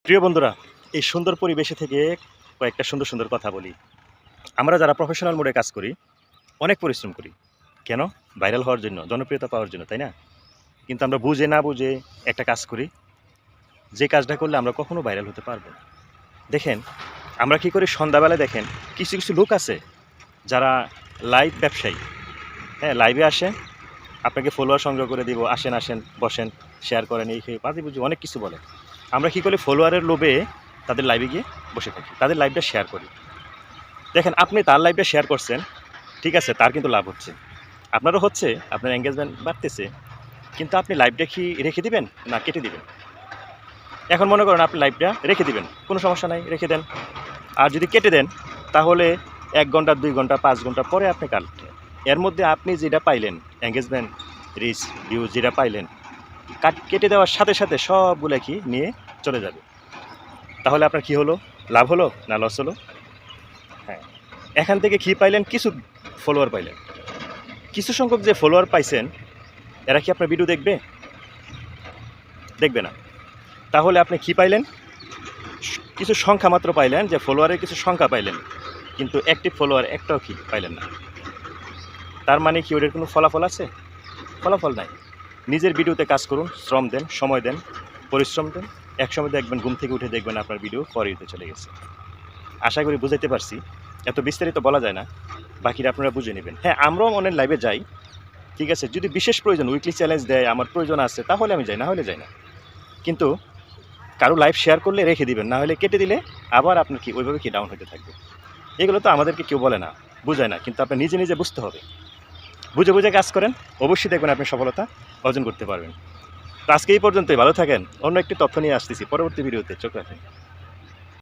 প্রিয় বন্ধুরা, এই সুন্দর পরিবেশে থেকে কয়েকটা সুন্দর সুন্দর কথা বলি। আমরা যারা প্রফেশনাল মোডে কাজ করি অনেক পরিশ্রম করি। কেন? ভাইরাল হওয়ার জন্য, জনপ্রিয়তা পাওয়ার জন্য, তাই না? কিন্তু আমরা বুঝে না বুঝে একটা কাজ করি, যে কাজটা করলে আমরা কখনো ভাইরাল হতে পারবো না। দেখেন, আমরা কি করি সন্ধ্যাবেলায়, দেখেন কিছু কিছু লোক আছে যারা লাইভ ব্যবসায়ী। হ্যাঁ, লাইভে আসে, আপনাকে ফলোয়ার সংগ্রহ করে দিব, আসেন আসেন বসেন, শেয়ার করেন, এই খেয়ে বাজি বুঝি অনেক কিছু বলে। আমরা কী করি, ফলোয়ারের লোভে তাদের লাইভে গিয়ে বসে থাকি, তাদের লাইভটা শেয়ার করি। দেখেন, আপনি তার লাইভটা শেয়ার করছেন, ঠিক আছে, তার কিন্তু লাভ হচ্ছে, আপনারও হচ্ছে, আপনার এঙ্গেজমেন্ট বাড়তেছে, কিন্তু আপনি লাইভটা কি রেখে দিবেন না কেটে দিবেন? এখন মনে করেন আপনি লাইভটা রেখে দিবেন, কোনো সমস্যা নাই, রেখে দেন। আর যদি কেটে দেন, তাহলে 1 ঘন্টা 2 ঘন্টা 5 ঘন্টা পরে আপনি কাটলেন, এর মধ্যে আপনি যেটা পাইলেন, এঙ্গেজমেন্ট, রিচ, ভিউজ যেটা পাইলেন, কেটে দেওয়ার সাথে সাথে সবগুলো কি নিয়ে চলে যাবে। তাহলে আপনার কি হলো? লাভ হলো না লস হলো? হ্যাঁ, এখান থেকে কি পাইলেন? কিছু ফলোয়ার পাইলেন। কিছু সংখ্যক যে ফলোয়ার পাইছেন, এরা কি আপনার ভিডিও দেখবে? দেখবে না। তাহলে আপনি কি পাইলেন? কিছু সংখ্যা মাত্র পাইলেন, যে ফলোয়ারের কিছু সংখ্যা পাইলেন, কিন্তু অ্যাক্টিভ ফলোয়ার একটাও কি পাইলেন না। তার মানে কি ওদের কোনো ফলাফল আছে? ফলাফল নাই। নিজের ভিডিওতে কাজ করুন, শ্রম দেন, সময় দেন, পরিশ্রম দেন, একসময় দেখবেন ঘুম থেকে উঠে দেখবেন আপনার ভিডিও ফর ইউতে চলে গেছে। আশা করি বুঝাইতে পারছি। এত বিস্তারিত বলা যায় না, বাকিটা আপনারা বুঝে নেবেন। হ্যাঁ, আমরাও অনেক লাইভে যাই, ঠিক আছে, যদি বিশেষ প্রয়োজন, উইকলি চ্যালেঞ্জ দেয়, আমার প্রয়োজন আছে, তাহলে আমি যাই, না হলে যাই না। কিন্তু কারো লাইভ শেয়ার করলে রেখে দিবেন, না হলে কেটে দিলে আবার আপনার কি ওইভাবে কি ডাউন হতে থাকবে। এগুলো তো আমাদেরকে কেউ বলে না, বুঝায় না, কিন্তু আপনি নিজে নিজে বুঝতে হবে। বুঝে বুঝে কাজ করেন, অবশ্যই দেখবেন আপনি সফলতা অর্জন করতে পারবেন। তো আজকে এই পর্যন্তই, ভালো থাকেন। অন্য একটি তথ্য নিয়ে আসতেছি পরবর্তী ভিডিওতে, চোখ রাখেন।